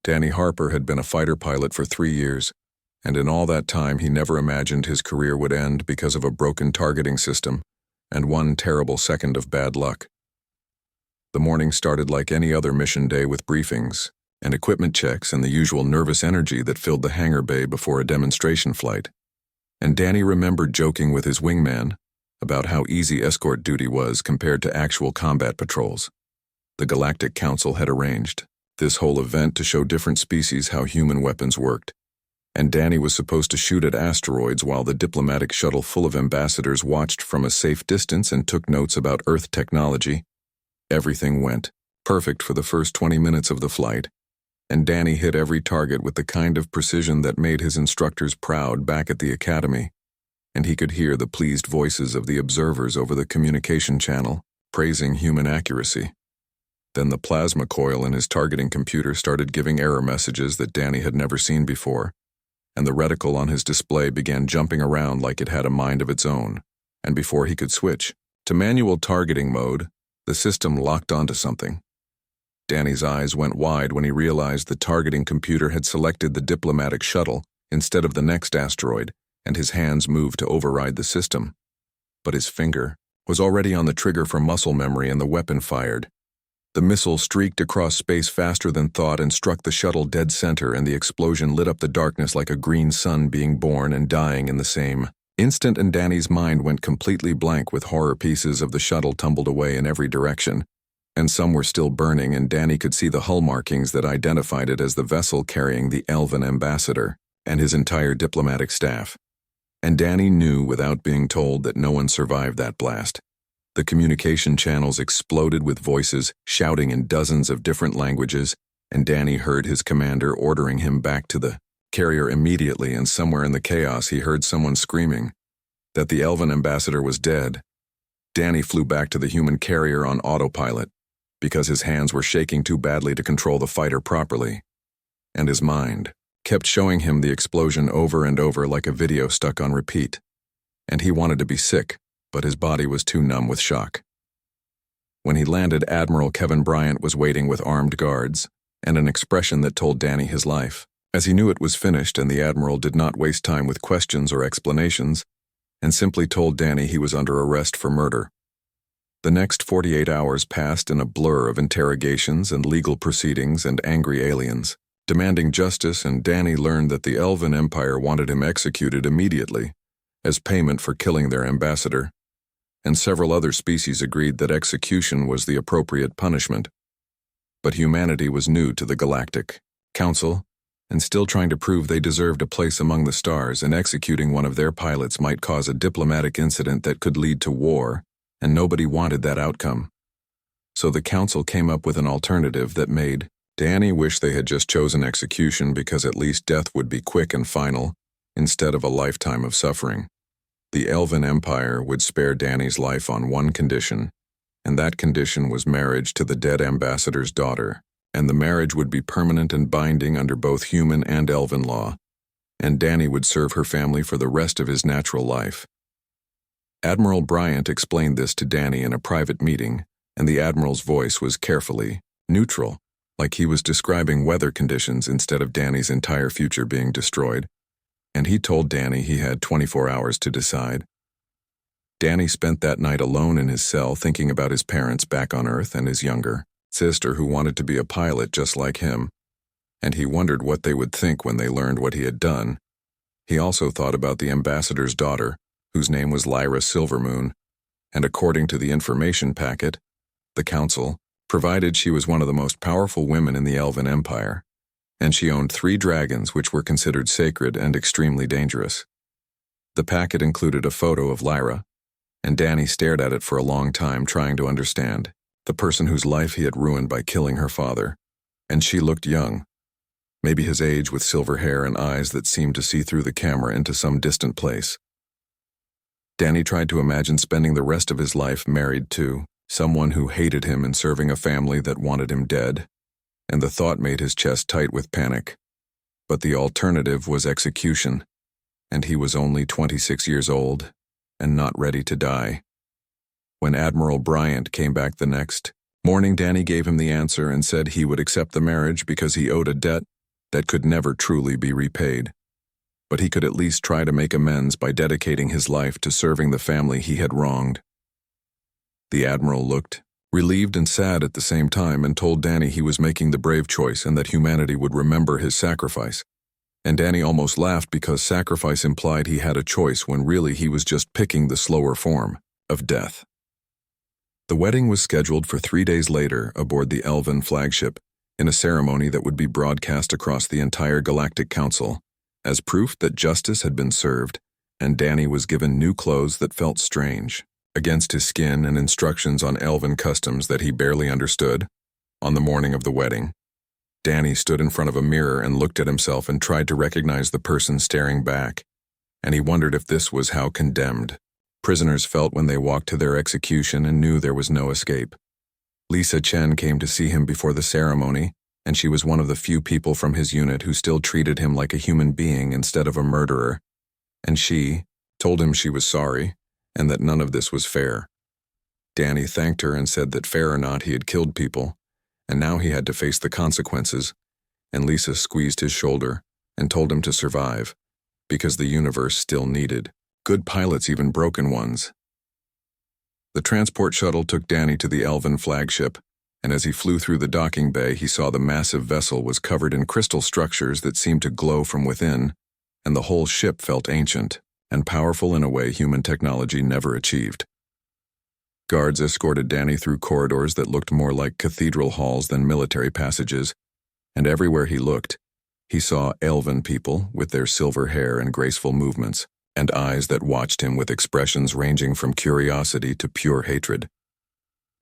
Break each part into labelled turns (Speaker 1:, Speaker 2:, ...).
Speaker 1: Danny Harper had been a fighter pilot for 3 years, and in all that time he never imagined his career would end because of a broken targeting system and one terrible second of bad luck. The morning started like any other mission day with briefings and equipment checks and the usual nervous energy that filled the hangar bay before a demonstration flight. And Danny remembered joking with his wingman about how easy escort duty was compared to actual combat patrols. The Galactic Council had arranged this whole event to show different species how human weapons worked, and Danny was supposed to shoot at asteroids while the diplomatic shuttle full of ambassadors watched from a safe distance and took notes about Earth technology. Everything went perfect for the first 20 minutes of the flight, and Danny hit every target with the kind of precision that made his instructors proud back at the academy, and he could hear the pleased voices of the observers over the communication channel, praising human accuracy. Then the plasma coil in his targeting computer started giving error messages that Danny had never seen before, and the reticle on his display began jumping around like it had a mind of its own, and before he could switch to manual targeting mode, the system locked onto something. Danny's eyes went wide when he realized the targeting computer had selected the diplomatic shuttle instead of the next asteroid, and his hands moved to override the system. But his finger was already on the trigger for muscle memory and the weapon fired. The missile streaked across space faster than thought and struck the shuttle dead center, and the explosion lit up the darkness like a green sun being born and dying in the same instant, and Danny's mind went completely blank with horror. Pieces of the shuttle tumbled away in every direction, and some were still burning, and Danny could see the hull markings that identified it as the vessel carrying the Elven ambassador and his entire diplomatic staff. And Danny knew without being told that no one survived that blast. The communication channels exploded with voices shouting in dozens of different languages, and Danny heard his commander ordering him back to the carrier immediately, and somewhere in the chaos he heard someone screaming that the Elven ambassador was dead. Danny flew back to the human carrier on autopilot because his hands were shaking too badly to control the fighter properly, and his mind kept showing him the explosion over and over like a video stuck on repeat, and he wanted to be sick, but his body was too numb with shock. When he landed, Admiral Kevin Bryant was waiting with armed guards and an expression that told Danny his life, as he knew it was finished, and the Admiral did not waste time with questions or explanations and simply told Danny he was under arrest for murder. The next 48 hours passed in a blur of interrogations and legal proceedings and angry aliens demanding justice, and Danny learned that the Elven Empire wanted him executed immediately as payment for killing their ambassador, and several other species agreed that execution was the appropriate punishment. But humanity was new to the Galactic Council, and still trying to prove they deserved a place among the stars, and executing one of their pilots might cause a diplomatic incident that could lead to war, and nobody wanted that outcome. So the Council came up with an alternative that made Danny wish they had just chosen execution, because at least death would be quick and final, instead of a lifetime of suffering. The Elven Empire would spare Danny's life on one condition, and that condition was marriage to the dead ambassador's daughter, and the marriage would be permanent and binding under both human and Elven law, and Danny would serve her family for the rest of his natural life. Admiral Bryant explained this to Danny in a private meeting, and the Admiral's voice was carefully neutral, like he was describing weather conditions instead of Danny's entire future being destroyed, and he told Danny he had 24 hours to decide. Danny spent that night alone in his cell thinking about his parents back on Earth and his younger sister who wanted to be a pilot just like him, and he wondered what they would think when they learned what he had done. He also thought about the ambassador's daughter, whose name was Lyra Silvermoon, and according to the information packet, the Council provided she was one of the most powerful women in the Elven Empire, and she owned 3 dragons which were considered sacred and extremely dangerous. The packet included a photo of Lyra, and Danny stared at it for a long time trying to understand the person whose life he had ruined by killing her father, and she looked young, maybe his age, with silver hair and eyes that seemed to see through the camera into some distant place. Danny tried to imagine spending the rest of his life married to someone who hated him and serving a family that wanted him dead, and the thought made his chest tight with panic. But the alternative was execution, and he was only 26 years old and not ready to die. When Admiral Bryant came back the next morning, Danny gave him the answer and said he would accept the marriage because he owed a debt that could never truly be repaid. But he could at least try to make amends by dedicating his life to serving the family he had wronged. The Admiral looked relieved and sad at the same time and told Danny he was making the brave choice and that humanity would remember his sacrifice. And Danny almost laughed because sacrifice implied he had a choice when really he was just picking the slower form of death. The wedding was scheduled for 3 days later aboard the Elven flagship in a ceremony that would be broadcast across the entire Galactic Council as proof that justice had been served, and Danny was given new clothes that felt strange, against his skin, and instructions on Elven customs that he barely understood. On the morning of the wedding, Danny stood in front of a mirror and looked at himself and tried to recognize the person staring back, and he wondered if this was how condemned prisoners felt when they walked to their execution and knew there was no escape. Lisa Chen came to see him before the ceremony, and she was one of the few people from his unit who still treated him like a human being instead of a murderer, and she told him she was sorry and that none of this was fair. Danny thanked her and said that fair or not, he had killed people, and now he had to face the consequences, and Lisa squeezed his shoulder and told him to survive, because the universe still needed good pilots, even broken ones. The transport shuttle took Danny to the Elven flagship, and as he flew through the docking bay, he saw the massive vessel was covered in crystal structures that seemed to glow from within, and the whole ship felt ancient and powerful in a way human technology never achieved. Guards escorted Danny through corridors that looked more like cathedral halls than military passages, and everywhere he looked, he saw Elven people with their silver hair and graceful movements, and eyes that watched him with expressions ranging from curiosity to pure hatred.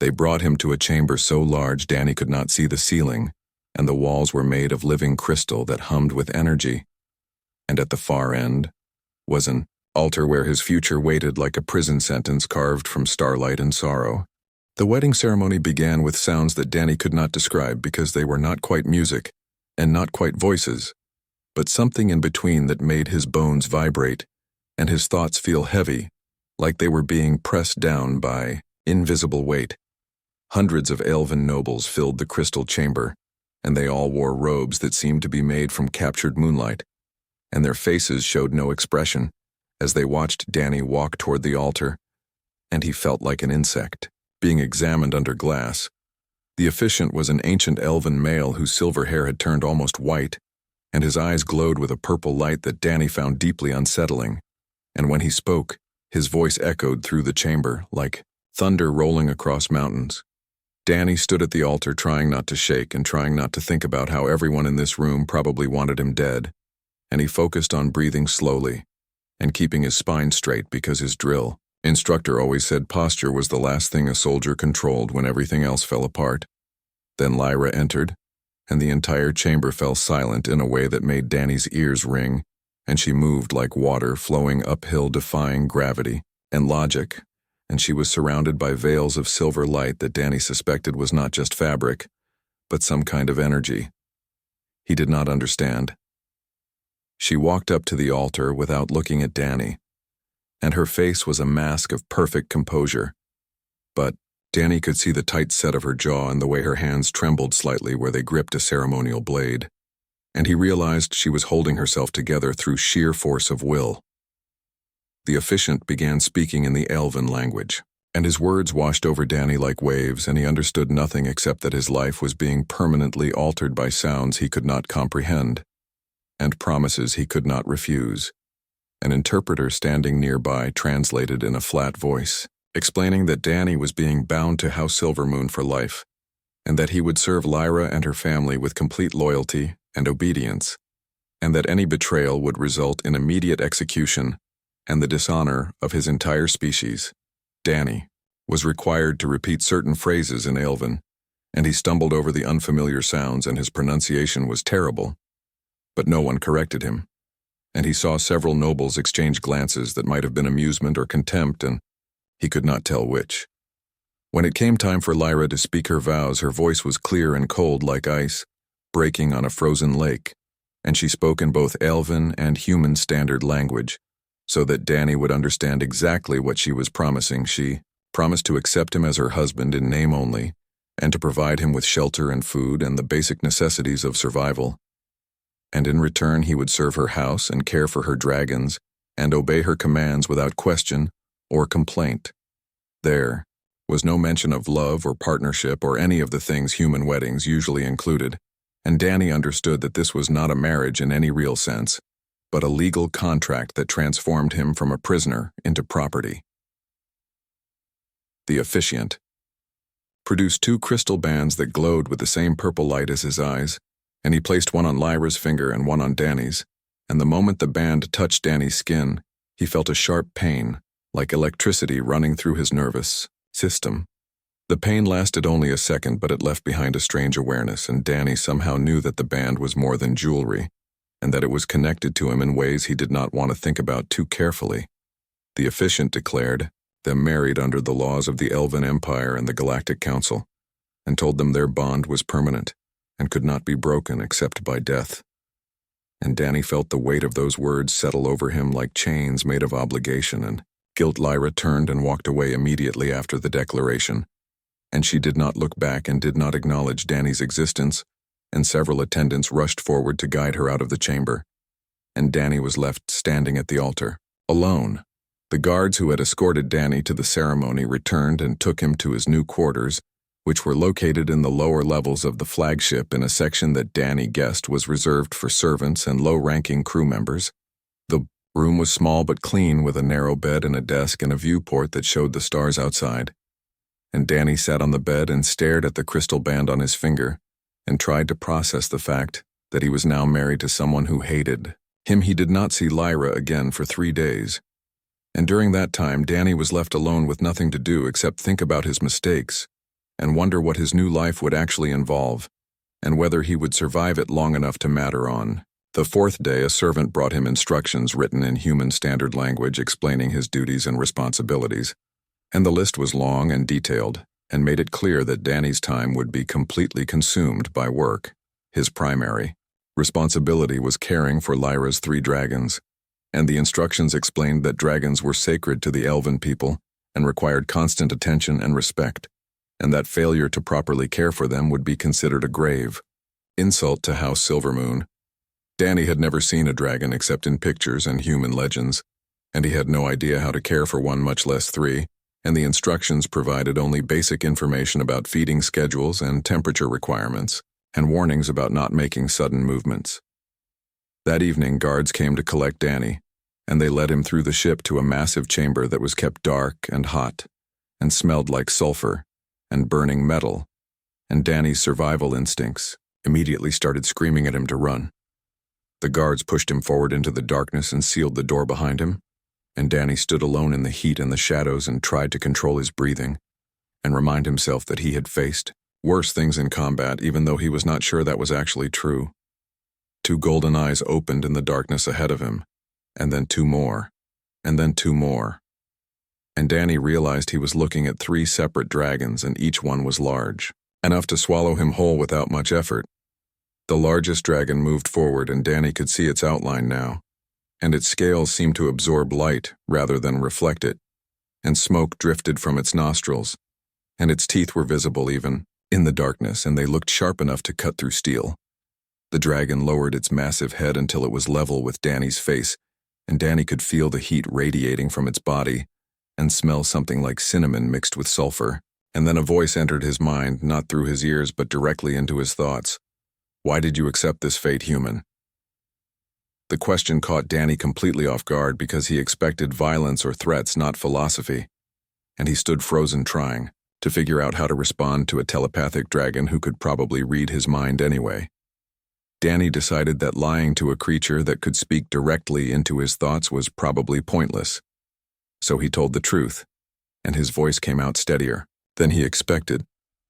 Speaker 1: They brought him to a chamber so large Danny could not see the ceiling, and the walls were made of living crystal that hummed with energy. And at the far end was an altar where his future waited like a prison sentence carved from starlight and sorrow. The wedding ceremony began with sounds that Danny could not describe because they were not quite music and not quite voices, but something in between that made his bones vibrate and his thoughts feel heavy, like they were being pressed down by invisible weight. Hundreds of Elven nobles filled the crystal chamber, and they all wore robes that seemed to be made from captured moonlight, and their faces showed no expression as they watched Danny walk toward the altar, and he felt like an insect being examined under glass. The officiant was an ancient Elven male whose silver hair had turned almost white, and his eyes glowed with a purple light that Danny found deeply unsettling. And when he spoke, his voice echoed through the chamber like thunder rolling across mountains. Danny stood at the altar trying not to shake and trying not to think about how everyone in this room probably wanted him dead, and he focused on breathing slowly and keeping his spine straight because his drill instructor always said posture was the last thing a soldier controlled when everything else fell apart. Then Lyra entered, and the entire chamber fell silent in a way that made Danny's ears ring, and she moved like water flowing uphill defying gravity and logic, and she was surrounded by veils of silver light that Danny suspected was not just fabric, but some kind of energy. He did not understand. She walked up to the altar without looking at Danny, and her face was a mask of perfect composure. But Danny could see the tight set of her jaw and the way her hands trembled slightly where they gripped a ceremonial blade, and he realized she was holding herself together through sheer force of will. The officiant began speaking in the Elven language, and his words washed over Danny like waves, and he understood nothing except that his life was being permanently altered by sounds he could not comprehend, and promises he could not refuse. An interpreter standing nearby translated in a flat voice, explaining that Danny was being bound to House Silvermoon for life, and that he would serve Lyra and her family with complete loyalty and obedience, and that any betrayal would result in immediate execution and the dishonor of his entire species. Danny was required to repeat certain phrases in Elven, and he stumbled over the unfamiliar sounds and his pronunciation was terrible, but no one corrected him, and he saw several nobles exchange glances that might have been amusement or contempt, and he could not tell which. When it came time for Lyra to speak her vows, her voice was clear and cold like ice, breaking on a frozen lake, and she spoke in both Elven and human standard language, so that Danny would understand exactly what she was promising. She promised to accept him as her husband in name only, and to provide him with shelter and food and the basic necessities of survival. and in return he would serve her house and care for her dragons and obey her commands without question or complaint. There was no mention of love or partnership or any of the things human weddings usually included, and Danny understood that this was not a marriage in any real sense, but a legal contract that transformed him from a prisoner into property. The officiant produced 2 crystal bands that glowed with the same purple light as his eyes, and he placed one on Lyra's finger and one on Danny's, and the moment the band touched Danny's skin, he felt a sharp pain, like electricity running through his nervous system. The pain lasted only a second, but it left behind a strange awareness, and Danny somehow knew that the band was more than jewelry, and that it was connected to him in ways he did not want to think about too carefully. The officiant declared them married under the laws of the Elven Empire and the Galactic Council, and told them their bond was permanent and could not be broken except by death. And Danny felt the weight of those words settle over him like chains made of obligation and guilt. Lyra turned and walked away immediately after the declaration, and she did not look back and did not acknowledge Danny's existence, and several attendants rushed forward to guide her out of the chamber, and Danny was left standing at the altar, alone. The guards who had escorted Danny to the ceremony returned and took him to his new quarters, which were located in the lower levels of the flagship in a section that Danny guessed was reserved for servants and low-ranking crew members. The room was small but clean, with a narrow bed and a desk and a viewport that showed the stars outside. And Danny sat on the bed and stared at the crystal band on his finger and tried to process the fact that he was now married to someone who hated him. He did not see Lyra again for 3 days. And during that time, Danny was left alone with nothing to do except think about his mistakes and wonder what his new life would actually involve, and whether he would survive it long enough to matter on. The 4th day, a servant brought him instructions written in human standard language explaining his duties and responsibilities, and the list was long and detailed, and made it clear that Danny's time would be completely consumed by work. His primary responsibility was caring for Lyra's 3 dragons, and the instructions explained that dragons were sacred to the elven people and required constant attention and respect, and that failure to properly care for them would be considered a grave insult to House Silvermoon. Danny had never seen a dragon except in pictures and human legends, and he had no idea how to care for one, much less 3, and the instructions provided only basic information about feeding schedules and temperature requirements, and warnings about not making sudden movements. That evening, guards came to collect Danny, and they led him through the ship to a massive chamber that was kept dark and hot, and smelled like sulfur and burning metal, and Danny's survival instincts immediately started screaming at him to run. The guards pushed him forward into the darkness and sealed the door behind him, and Danny stood alone in the heat and the shadows and tried to control his breathing and remind himself that he had faced worse things in combat, even though he was not sure that was actually true. 2 golden eyes opened in the darkness ahead of him, and then 2 more, and then 2 more. And Danny realized he was looking at 3 separate dragons, and each one was large, enough to swallow him whole without much effort. The largest dragon moved forward, and Danny could see its outline now, and its scales seemed to absorb light rather than reflect it, and smoke drifted from its nostrils, and its teeth were visible even in the darkness, and they looked sharp enough to cut through steel. The dragon lowered its massive head until it was level with Danny's face, and Danny could feel the heat radiating from its body and smell something like cinnamon mixed with sulfur. And then a voice entered his mind, not through his ears but directly into his thoughts. "Why did you accept this fate, human?" The question caught Danny completely off guard because he expected violence or threats, not philosophy, and he stood frozen trying to figure out how to respond to a telepathic dragon who could probably read his mind anyway. Danny decided that lying to a creature that could speak directly into his thoughts was probably pointless. So he told the truth, and his voice came out steadier than he expected,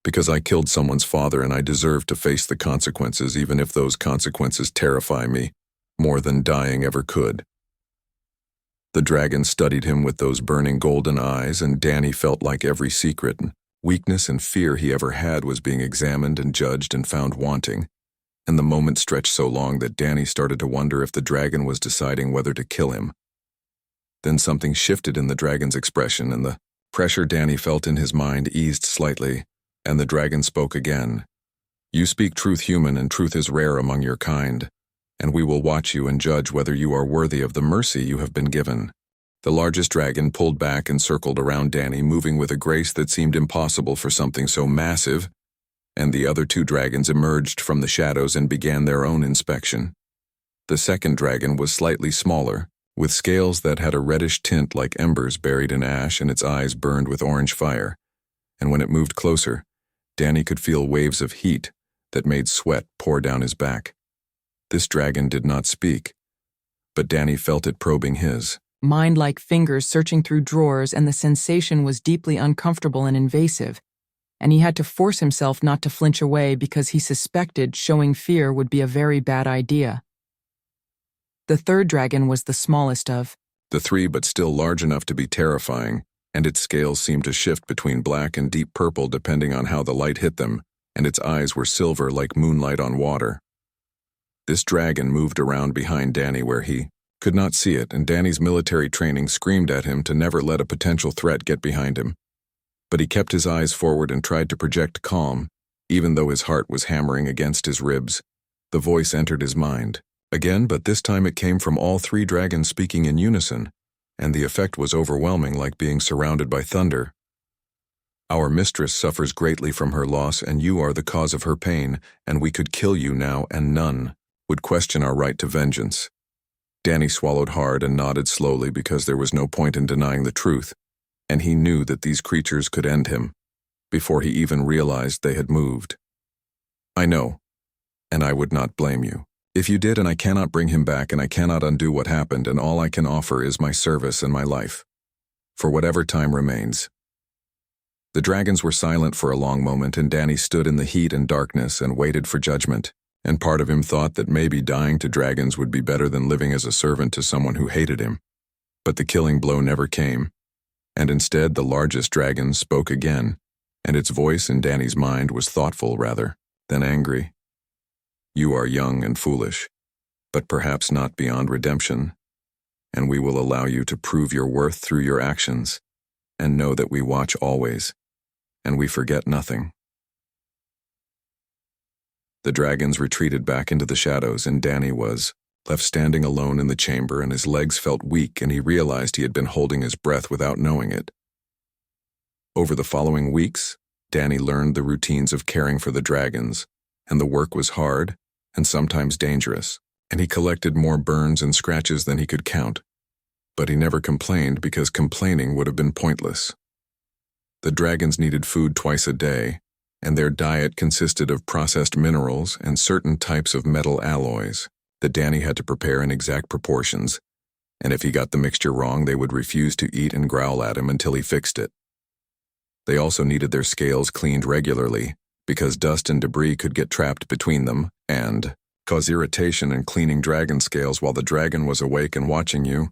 Speaker 1: because I killed someone's father and I deserve to face the consequences, even if those consequences terrify me more than dying ever could. The dragon studied him with those burning golden eyes, and Danny felt like every secret, weakness, and fear he ever had was being examined and judged and found wanting. And the moment stretched so long that Danny started to wonder if the dragon was deciding whether to kill him. Then something shifted in the dragon's expression, and the pressure Danny felt in his mind eased slightly, and the dragon spoke again. "You speak truth, human, and truth is rare among your kind. and we will watch you and judge whether you are worthy of the mercy you have been given." The largest dragon pulled back and circled around Danny, moving with a grace that seemed impossible for something so massive, and the other two dragons emerged from the shadows and began their own inspection. The second dragon was slightly smaller, with scales that had a reddish tint like embers buried in ash, and its eyes burned with orange fire. And when it moved closer, Danny could feel waves of heat that made sweat pour down his back. This dragon did not speak, but Danny felt it probing his
Speaker 2: mind like fingers searching through drawers, and the sensation was deeply uncomfortable and invasive, and he had to force himself not to flinch away because he suspected showing fear would be a very bad idea. The third dragon was the smallest of
Speaker 1: the three, but still large enough to be terrifying, and its scales seemed to shift between black and deep purple depending on how the light hit them, and its eyes were silver like moonlight on water. This dragon moved around behind Danny where he could not see it, and Danny's military training screamed at him to never let a potential threat get behind him. But he kept his eyes forward and tried to project calm, even though his heart was hammering against his ribs. The voice entered his mind again, but this time it came from all three dragons speaking in unison, and the effect was overwhelming, like being surrounded by thunder. "Our mistress suffers greatly from her loss, and you are the cause of her pain, and we could kill you now, and none would question our right to vengeance." Danny swallowed hard and nodded slowly because there was no point in denying the truth, and he knew that these creatures could end him before he even realized they had moved. "I know, and I would not blame you if you did, and I cannot bring him back, and I cannot undo what happened, and all I can offer is my service and my life, for whatever time remains." The dragons were silent for a long moment, and Danny stood in the heat and darkness and waited for judgment. And part of him thought that maybe dying to dragons would be better than living as a servant to someone who hated him. But the killing blow never came, and instead the largest dragon spoke again, and its voice in Danny's mind was thoughtful rather than angry. "You are young and foolish, but perhaps not beyond redemption, and we will allow you to prove your worth through your actions, and know that we watch always, and we forget nothing." The dragons retreated back into the shadows, and Danny was left standing alone in the chamber, and his legs felt weak, and he realized he had been holding his breath without knowing it. Over the following weeks, Danny learned the routines of caring for the dragons, and the work was hard and sometimes dangerous, and he collected more burns and scratches than he could count. But he never complained because complaining would have been pointless. The dragons needed food twice a day, and their diet consisted of processed minerals and certain types of metal alloys that Danny had to prepare in exact proportions, and if he got the mixture wrong, they would refuse to eat and growl at him until he fixed it. They also needed their scales cleaned regularly, because dust and debris could get trapped between them and cause irritation, and cleaning dragon scales while the dragon was awake and watching you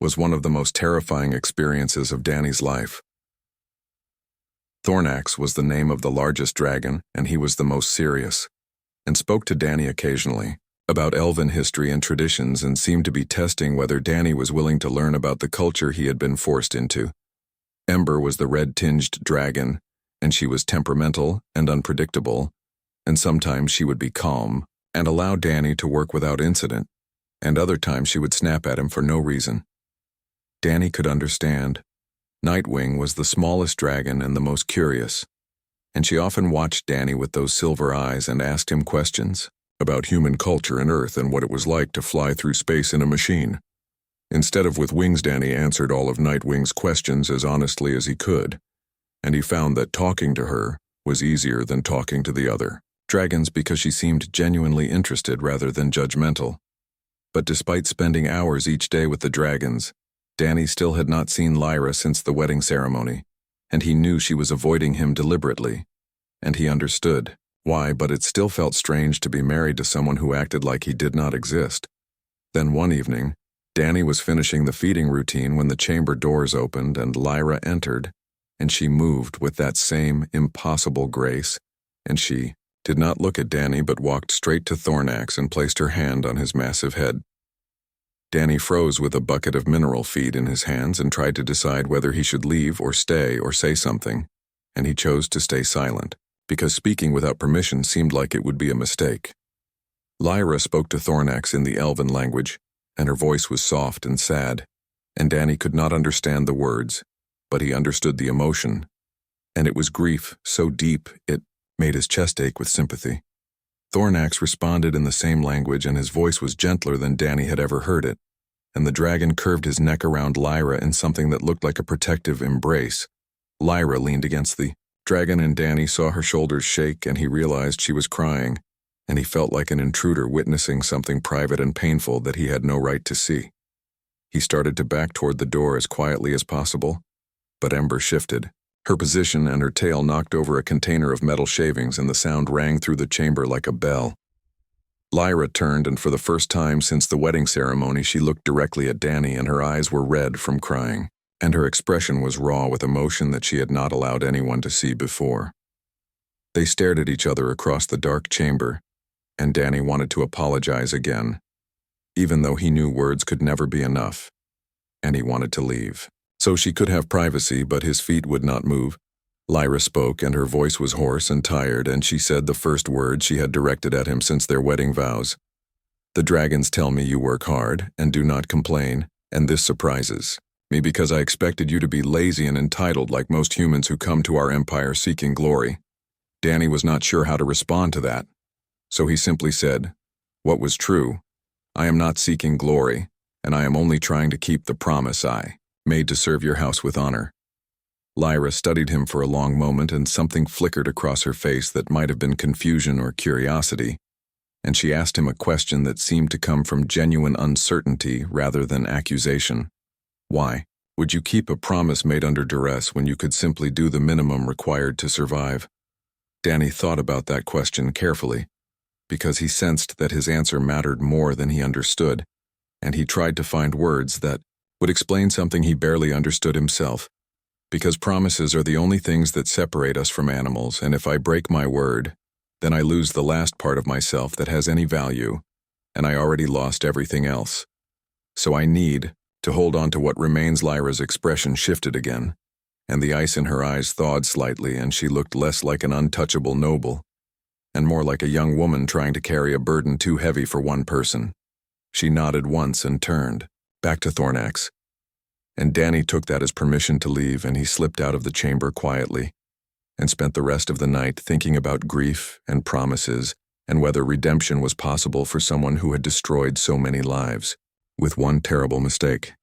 Speaker 1: was one of the most terrifying experiences of Danny's life. Thornax was the name of the largest dragon, and he was the most serious, and spoke to Danny occasionally about elven history and traditions, and seemed to be testing whether Danny was willing to learn about the culture he had been forced into. Ember was the red-tinged dragon, and she was temperamental and unpredictable, and sometimes she would be calm and allow Danny to work without incident, and other times she would snap at him for no reason. Danny could understand. Nightwing was the smallest dragon and the most curious, and she often watched Danny with those silver eyes and asked him questions about human culture and Earth and what it was like to fly through space in a machine. Instead of with wings, Danny answered all of Nightwing's questions as honestly as he could, and he found that talking to her was easier than talking to the other dragons because she seemed genuinely interested rather than judgmental. But despite spending hours each day with the dragons, Danny still had not seen Lyra since the wedding ceremony, and he knew she was avoiding him deliberately, and he understood why, but it still felt strange to be married to someone who acted like he did not exist. Then one evening, Danny was finishing the feeding routine when the chamber doors opened and Lyra entered, and she moved with that same impossible grace, and she did not look at Danny but walked straight to Thornax and placed her hand on his massive head. Danny froze with a bucket of mineral feed in his hands and tried to decide whether he should leave or stay or say something, and he chose to stay silent, because speaking without permission seemed like it would be a mistake. Lyra spoke to Thornax in the Elven language, and her voice was soft and sad, and Danny could not understand the words, but he understood the emotion, and it was grief so deep it made his chest ache with sympathy. Thornax responded in the same language, and his voice was gentler than Danny had ever heard it, and the dragon curved his neck around Lyra in something that looked like a protective embrace. Lyra leaned against the dragon, and Danny saw her shoulders shake, and he realized she was crying, and he felt like an intruder witnessing something private and painful that he had no right to see. He started to back toward the door as quietly as possible, but Ember shifted. Her position and her tail knocked over a container of metal shavings, and the sound rang through the chamber like a bell. Lyra turned, and for the first time since the wedding ceremony, she looked directly at Danny, and her eyes were red from crying, and her expression was raw with emotion that she had not allowed anyone to see before. They stared at each other across the dark chamber, and Danny wanted to apologize again, even though he knew words could never be enough, and he wanted to leave. So she could have privacy, but his feet would not move. Lyra spoke, and her voice was hoarse and tired, and she said the first words she had directed at him since their wedding vows. "The dragons tell me you work hard and do not complain, and this surprises me because I expected you to be lazy and entitled like most humans who come to our empire seeking glory." Danny was not sure how to respond to that, so he simply said, "What was true? I am not seeking glory, and I am only trying to keep the promise I made to serve your house with honor." Lyra studied him for a long moment, and something flickered across her face that might have been confusion or curiosity, and she asked him a question that seemed to come from genuine uncertainty rather than accusation. "Why would you keep a promise made under duress when you could simply do the minimum required to survive?" Danny thought about that question carefully, because he sensed that his answer mattered more than he understood, and he tried to find words that would explain something he barely understood himself. "Because promises are the only things that separate us from animals, and if I break my word, then I lose the last part of myself that has any value, and I already lost everything else. So I need to hold on to what remains." Lyra's expression shifted again, and the ice in her eyes thawed slightly, and she looked less like an untouchable noble, and more like a young woman trying to carry a burden too heavy for one person. She nodded once and turned back to Thornax, and Danny took that as permission to leave, and he slipped out of the chamber quietly and spent the rest of the night thinking about grief and promises and whether redemption was possible for someone who had destroyed so many lives with one terrible mistake.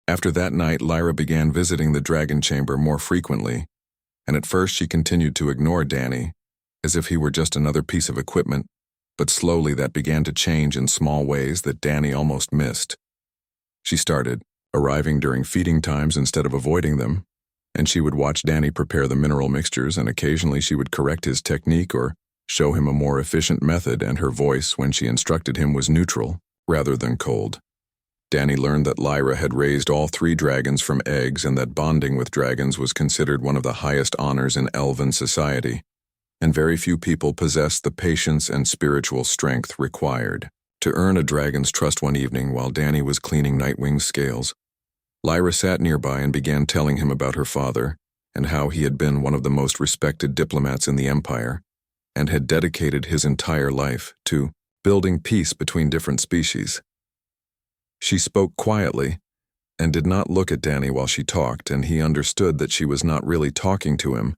Speaker 1: After that night, Lyra began visiting the dragon chamber more frequently, and at first she continued to ignore Danny as if he were just another piece of equipment, but slowly that began to change in small ways that Danny almost missed. She started arriving during feeding times instead of avoiding them, and she would watch Danny prepare the mineral mixtures, and occasionally she would correct his technique or show him a more efficient method, and her voice when she instructed him was neutral rather than cold. Danny learned that Lyra had raised all 3 dragons from eggs, and that bonding with dragons was considered one of the highest honors in elven society, and very few people possessed the patience and spiritual strength required to earn a dragon's trust. One evening, while Danny was cleaning Nightwing's scales, Lyra sat nearby and began telling him about her father and how he had been one of the most respected diplomats in the Empire and had dedicated his entire life to building peace between different species. She spoke quietly and did not look at Danny while she talked, and he understood that she was not really talking to him,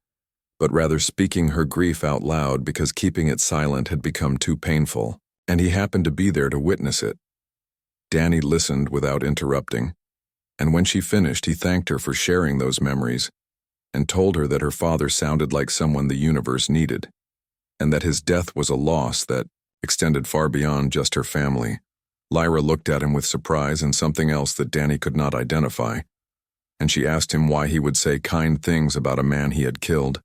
Speaker 1: but rather speaking her grief out loud because keeping it silent had become too painful, and he happened to be there to witness it. Danny listened without interrupting, and when she finished, he thanked her for sharing those memories and told her that her father sounded like someone the universe needed, and that his death was a loss that extended far beyond just her family. Lyra looked at him with surprise and something else that Danny could not identify, and she asked him why he would say kind things about a man he had killed.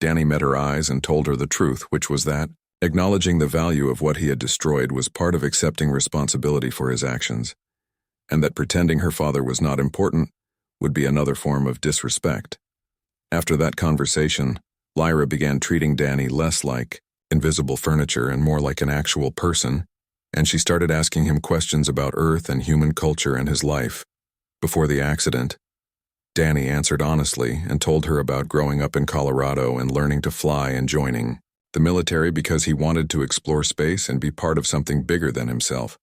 Speaker 1: Danny met her eyes and told her the truth, which was that acknowledging the value of what he had destroyed was part of accepting responsibility for his actions, and that pretending her father was not important would be another form of disrespect. After that conversation, Lyra began treating Danny less like invisible furniture and more like an actual person, and she started asking him questions about Earth and human culture and his life. Before the accident, Danny answered honestly and told her about growing up in Colorado and learning to fly and joining The military because he wanted to explore space and be part of something bigger than himself.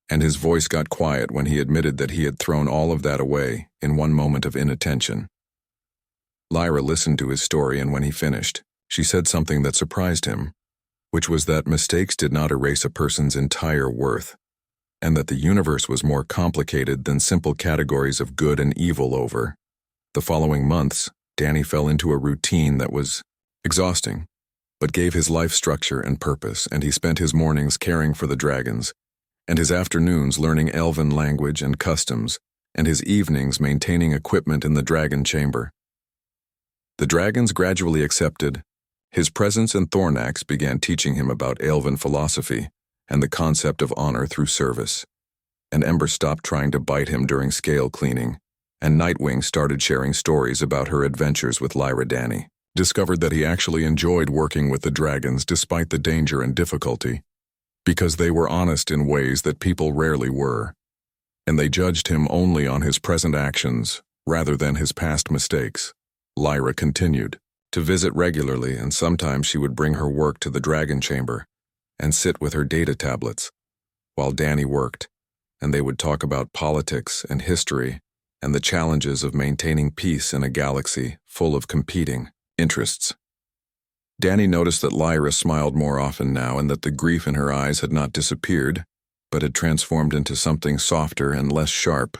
Speaker 1: And his voice got quiet when he admitted that he had thrown all of that away in one moment of inattention. Lyra listened to his story, and when he finished, she said something that surprised him, which was that mistakes did not erase a person's entire worth, and that the universe was more complicated than simple categories of good and evil over. The following months, Danny fell into a routine that was exhausting, but gave his life structure and purpose, and he spent his mornings caring for the dragons, and his afternoons learning elven language and customs, and his evenings maintaining equipment in the dragon chamber. The dragons gradually accepted his presence, and Thornax began teaching him about elven philosophy and the concept of honor through service. And Ember stopped trying to bite him during scale cleaning, and Nightwing started sharing stories about her adventures with Lyra. Danny discovered that he actually enjoyed working with the dragons despite the danger and difficulty, because they were honest in ways that people rarely were, and they judged him only on his present actions rather than his past mistakes. Lyra continued to visit regularly, and sometimes she would bring her work to the dragon chamber and sit with her data tablets while Danny worked, and they would talk about politics and history and the challenges of maintaining peace in a galaxy full of competing interests. Danny noticed that Lyra smiled more often now, and that the grief in her eyes had not disappeared, but had transformed into something softer and less sharp,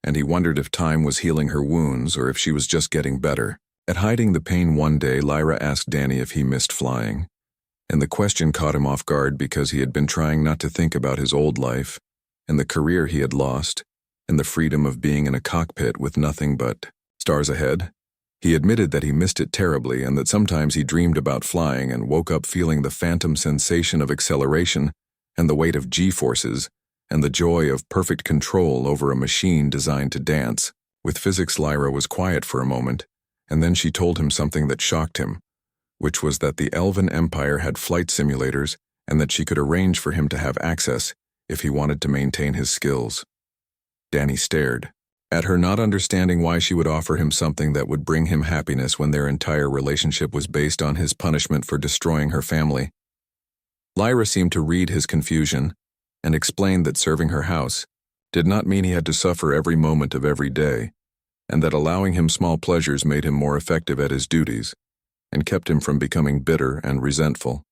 Speaker 1: and he wondered if time was healing her wounds or if she was just getting better. At hiding the pain one day, Lyra asked Danny if he missed flying, and the question caught him off guard because he had been trying not to think about his old life, and the career he had lost, and the freedom of being in a cockpit with nothing but stars ahead. He admitted that he missed it terribly, and that sometimes he dreamed about flying and woke up feeling the phantom sensation of acceleration and the weight of G-forces and the joy of perfect control over a machine designed to dance. With physics, Lyra was quiet for a moment, and then she told him something that shocked him, which was that the Elven Empire had flight simulators and that she could arrange for him to have access if he wanted to maintain his skills. Danny stared at her, not understanding why she would offer him something that would bring him happiness when their entire relationship was based on his punishment for destroying her family. Lyra seemed to read his confusion and explained that serving her house did not mean he had to suffer every moment of every day, and that allowing him small pleasures made him more effective at his duties and kept him from becoming bitter and resentful.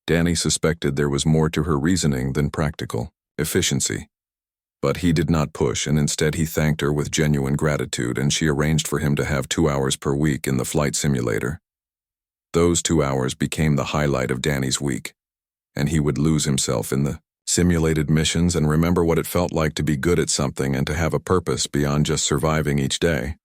Speaker 1: Danny suspected there was more to her reasoning than practical efficiency. But he did not push, and instead he thanked her with genuine gratitude, and she arranged for him to have 2 hours per week in the flight simulator. Those 2 hours became the highlight of Danny's week, and he would lose himself in the simulated missions and remember what it felt like to be good at something and to have a purpose beyond just surviving each day.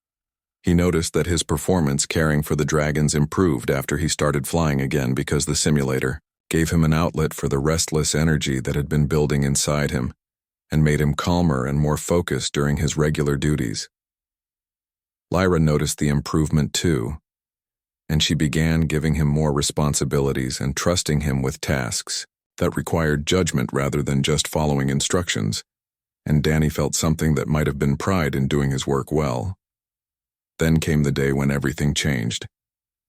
Speaker 1: He noticed that his performance caring for the dragons improved after he started flying again, because the simulator gave him an outlet for the restless energy that had been building inside him, and made him calmer and more focused during his regular duties. Lyra noticed the improvement too, and she began giving him more responsibilities and trusting him with tasks that required judgment rather than just following instructions, and Danny felt something that might have been pride in doing his work well. Then came the day when everything changed,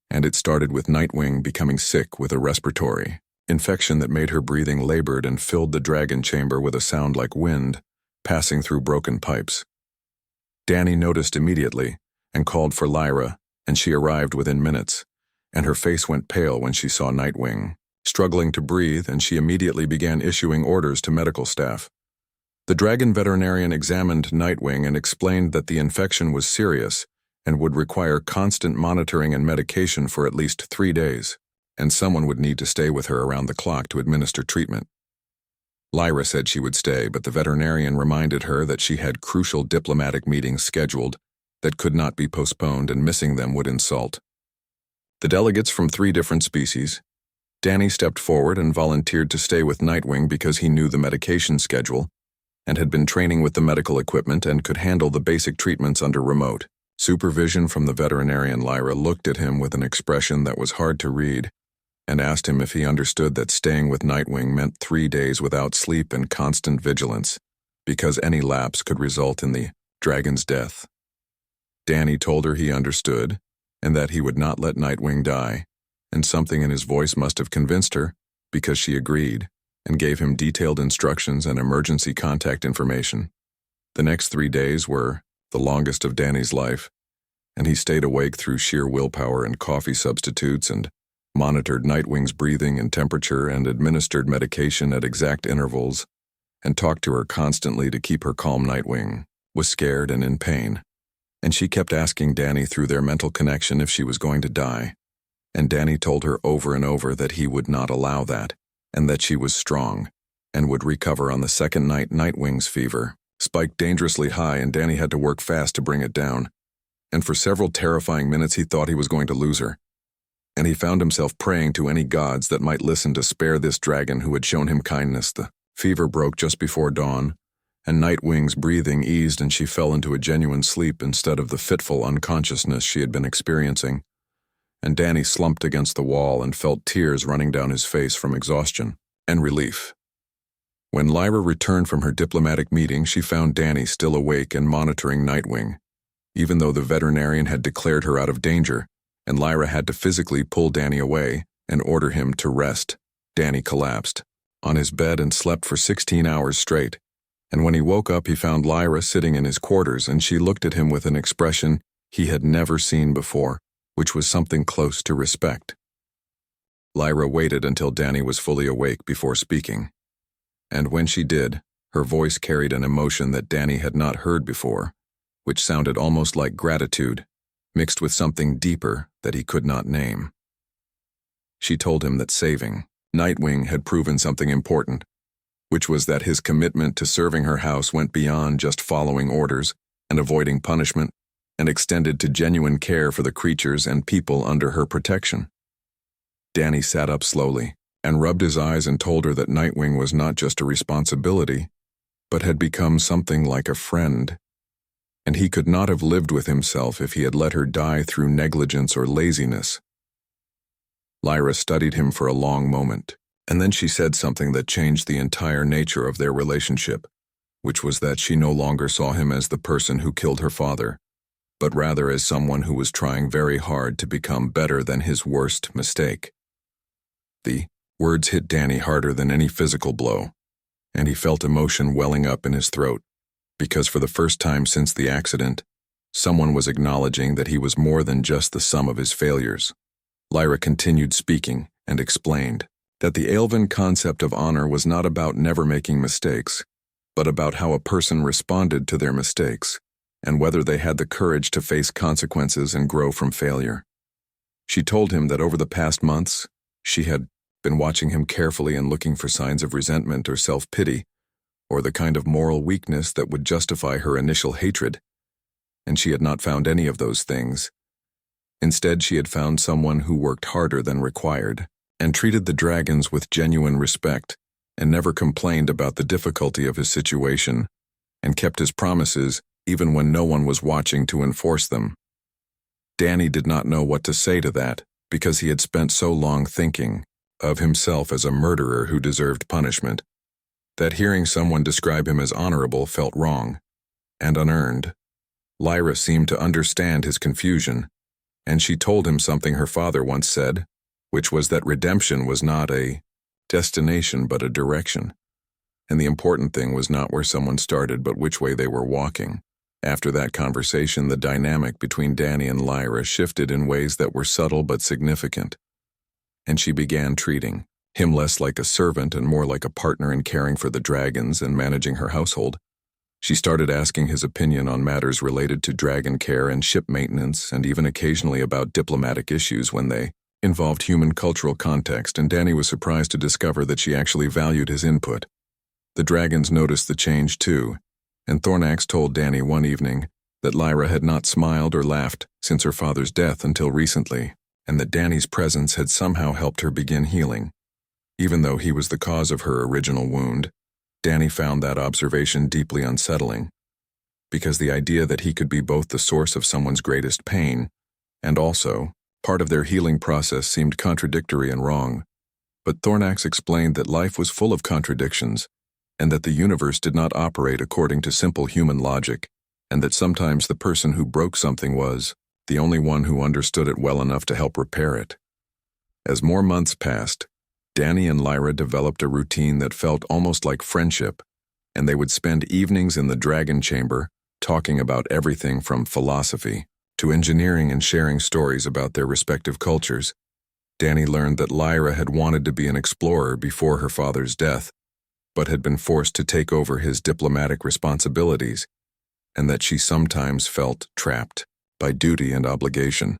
Speaker 1: and it started with Nightwing becoming sick with a respiratory infection that made her breathing labored and filled the dragon chamber with a sound like wind passing through broken pipes. Danny noticed immediately and called for Lyra, and she arrived within minutes, and her face went pale when she saw Nightwing struggling to breathe, and she immediately began issuing orders to medical staff. The dragon veterinarian examined Nightwing and explained that the infection was serious and would require constant monitoring and medication for at least 3 days, and someone would need to stay with her around the clock to administer treatment. Lyra said she would stay, but the veterinarian reminded her that she had crucial diplomatic meetings scheduled that could not be postponed, and missing them would insult the delegates from 3 different species. Danny stepped forward and volunteered to stay with Nightwing because he knew the medication schedule and had been training with the medical equipment and could handle the basic treatments under remote supervision from the veterinarian. Lyra looked at him with an expression that was hard to read and asked him if he understood that staying with Nightwing meant 3 days without sleep and constant vigilance, because any lapse could result in the dragon's death. Danny told her he understood and that he would not let Nightwing die, and something in his voice must have convinced her, because she agreed, and gave him detailed instructions and emergency contact information. The next 3 days were the longest of Danny's life, and he stayed awake through sheer willpower and coffee substitutes and monitored Nightwing's breathing and temperature and administered medication at exact intervals and talked to her constantly to keep her calm. Nightwing was scared and in pain, and she kept asking Danny through their mental connection if she was going to die, and Danny told her over and over that he would not allow that, and that she was strong and would recover on the second night. Nightwing's fever spiked dangerously high, and Danny had to work fast to bring it down, and for several terrifying minutes he thought he was going to lose her, and he found himself praying to any gods that might listen to spare this dragon who had shown him kindness. The fever broke just before dawn, and Nightwing's breathing eased, and she fell into a genuine sleep instead of the fitful unconsciousness she had been experiencing, and Danny slumped against the wall and felt tears running down his face from exhaustion and relief. When Lyra returned from her diplomatic meeting, she found Danny still awake and monitoring Nightwing, even though the veterinarian had declared her out of danger, and Lyra had to physically pull Danny away and order him to rest. Danny collapsed on his bed and slept for 16 hours straight, and when he woke up he found Lyra sitting in his quarters, and she looked at him with an expression he had never seen before, which was something close to respect. Lyra waited until Danny was fully awake before speaking, and when she did, her voice carried an emotion that Danny had not heard before, which sounded almost like gratitude, mixed with something deeper that he could not name. She told him that saving Nightwing had proven something important, which was that his commitment to serving her house went beyond just following orders and avoiding punishment, and extended to genuine care for the creatures and people under her protection. Danny sat up slowly and rubbed his eyes and told her that Nightwing was not just a responsibility, but had become something like a friend, and he could not have lived with himself if he had let her die through negligence or laziness. Lyra studied him for a long moment, and then she said something that changed the entire nature of their relationship, which was that she no longer saw him as the person who killed her father, but rather as someone who was trying very hard to become better than his worst mistake. The words hit Danny harder than any physical blow, and he felt emotion welling up in his throat, because for the first time since the accident, someone was acknowledging that he was more than just the sum of his failures. Lyra continued speaking and explained that the Elven concept of honor was not about never making mistakes, but about how a person responded to their mistakes, and whether they had the courage to face consequences and grow from failure. She told him that over the past months, she had been watching him carefully and looking for signs of resentment or self-pity, or the kind of moral weakness that would justify her initial hatred, and she had not found any of those things. Instead, she had found someone who worked harder than required, and treated the dragons with genuine respect, and never complained about the difficulty of his situation, and kept his promises even when no one was watching to enforce them. Danny did not know what to say to that, because he had spent so long thinking of himself as a murderer who deserved punishment, that hearing someone describe him as honorable felt wrong and unearned. Lyra seemed to understand his confusion, and she told him something her father once said, which was that redemption was not a destination but a direction, and the important thing was not where someone started but which way they were walking. After that conversation, the dynamic between Danny and Lyra shifted in ways that were subtle but significant, and she began treating him less like a servant and more like a partner in caring for the dragons and managing her household. She started asking his opinion on matters related to dragon care and ship maintenance, and even occasionally about diplomatic issues when they involved human cultural context, and Danny was surprised to discover that she actually valued his input. The dragons noticed the change too, and Thornax told Danny one evening that Lyra had not smiled or laughed since her father's death until recently, and that Danny's presence had somehow helped her begin healing. Even though he was the cause of her original wound, Danny found that observation deeply unsettling, because the idea that he could be both the source of someone's greatest pain and also part of their healing process seemed contradictory and wrong. But Thornax explained that life was full of contradictions, and that the universe did not operate according to simple human logic, and that sometimes the person who broke something was the only one who understood it well enough to help repair it. As more months passed, Danny and Lyra developed a routine that felt almost like friendship, and they would spend evenings in the dragon chamber talking about everything from philosophy to engineering and sharing stories about their respective cultures. Danny learned that Lyra had wanted to be an explorer before her father's death, but had been forced to take over his diplomatic responsibilities, and that she sometimes felt trapped by duty and obligation.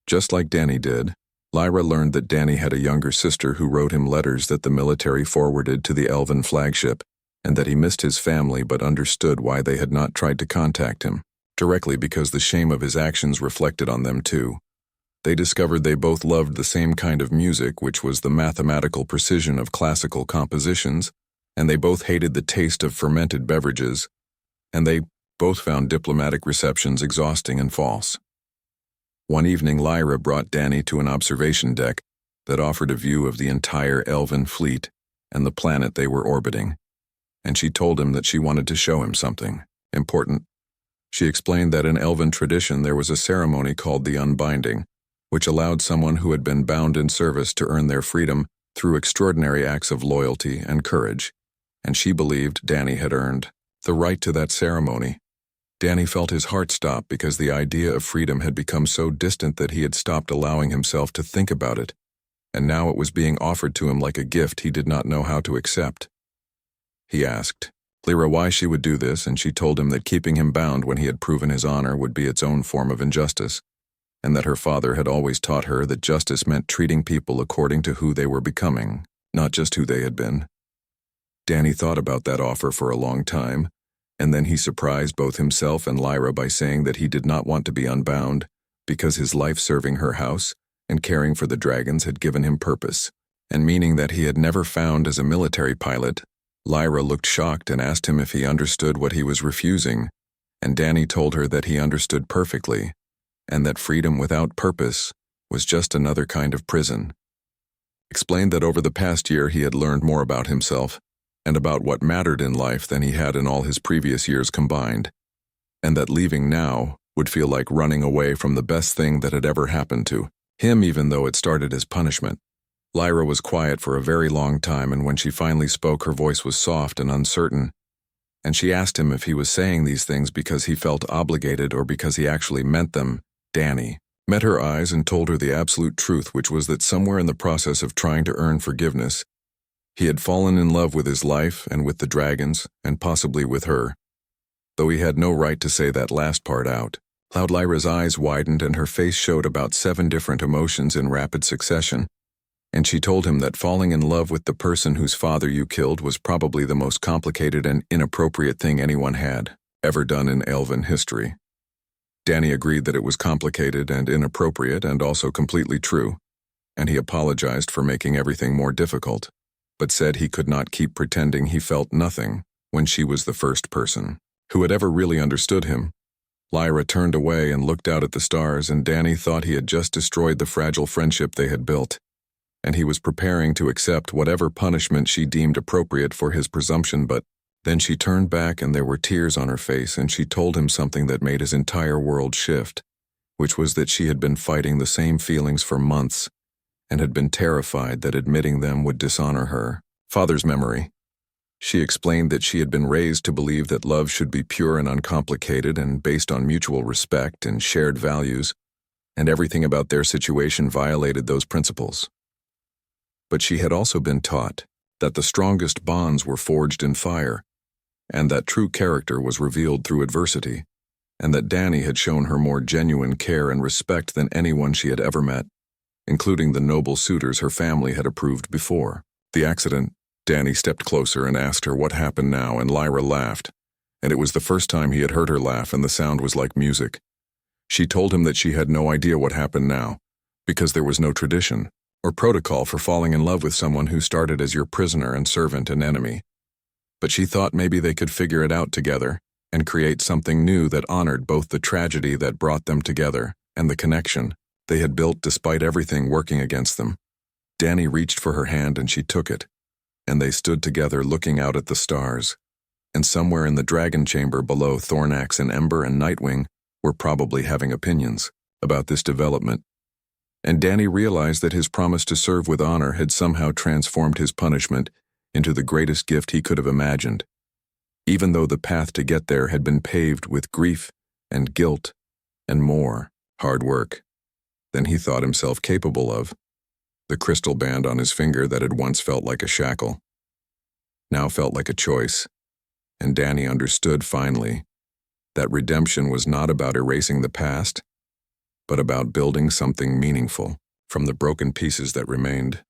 Speaker 1: Just like Danny did, Lyra learned that Danny had a younger sister who wrote him letters that the military forwarded to the Elven flagship, and that he missed his family but understood why they had not tried to contact him directly because the shame of his actions reflected on them too. They discovered they both loved the same kind of music, which was the mathematical precision of classical compositions, and they both hated the taste of fermented beverages, and they both found diplomatic receptions exhausting and false. One evening, Lyra brought Danny to an observation deck that offered a view of the entire Elven fleet and the planet they were orbiting, and she told him that she wanted to show him something important. She explained that in Elven tradition there was a ceremony called the Unbinding, which allowed someone who had been bound in service to earn their freedom through extraordinary acts of loyalty and courage, and she believed Danny had earned the right to that ceremony. Danny felt his heart stop because the idea of freedom had become so distant that he had stopped allowing himself to think about it, and now it was being offered to him like a gift he did not know how to accept. He asked Lyra why she would do this, and she told him that keeping him bound when he had proven his honor would be its own form of injustice, and that her father had always taught her that justice meant treating people according to who they were becoming, not just who they had been. Danny thought about that offer for a long time, and then he surprised both himself and Lyra by saying that he did not want to be unbound because his life serving her house and caring for the dragons had given him purpose, and meaning that he had never found as a military pilot. Lyra looked shocked and asked him if he understood what he was refusing, and Danny told her that he understood perfectly, and that freedom without purpose was just another kind of prison. Explained that over the past year he had learned more about himself and about what mattered in life than he had in all his previous years combined, and that leaving now would feel like running away from the best thing that had ever happened to him, even though it started as punishment. Lyra was quiet for a very long time, and when she finally spoke, her voice was soft and uncertain, and she asked him if he was saying these things because he felt obligated or because he actually meant them. Danny met her eyes and told her the absolute truth, which was that somewhere in the process of trying to earn forgiveness, he had fallen in love with his life and with the dragons, and possibly with her, though he had no right to say that last part out loud. Lyra's eyes widened and her face showed about 7 different emotions in rapid succession, and she told him that falling in love with the person whose father you killed was probably the most complicated and inappropriate thing anyone had ever done in Elven history. Danny agreed that it was complicated and inappropriate and also completely true, and he apologized for making everything more difficult, but said he could not keep pretending he felt nothing when she was the first person who had ever really understood him. Lyra turned away and looked out at the stars, and Danny thought he had just destroyed the fragile friendship they had built, and he was preparing to accept whatever punishment she deemed appropriate for his presumption, but then she turned back and there were tears on her face, and she told him something that made his entire world shift, which was that she had been fighting the same feelings for months and had been terrified that admitting them would dishonor her father's memory. She explained that she had been raised to believe that love should be pure and uncomplicated and based on mutual respect and shared values, and everything about their situation violated those principles. But she had also been taught that the strongest bonds were forged in fire, and that true character was revealed through adversity, and that Danny had shown her more genuine care and respect than anyone she had ever met, including the noble suitors her family had approved before. The accident. Danny stepped closer and asked her what happened now, and Lyra laughed, and it was the first time he had heard her laugh, and the sound was like music. She told him that she had no idea what happened now, because there was no tradition or protocol for falling in love with someone who started as your prisoner and servant and enemy. But she thought maybe they could figure it out together and create something new that honored both the tragedy that brought them together and the connection they had built despite everything working against them. Danny reached for her hand and she took it, and they stood together looking out at the stars, and somewhere in the dragon chamber below, Thornax and Ember and Nightwing were probably having opinions about this development. and Danny realized that his promise to serve with honor had somehow transformed his punishment into the greatest gift he could have imagined, even though the path to get there had been paved with grief and guilt and more hard work than he thought himself capable of. The crystal band on his finger that had once felt like a shackle now felt like a choice, and Danny understood finally that redemption was not about erasing the past, but about building something meaningful from the broken pieces that remained.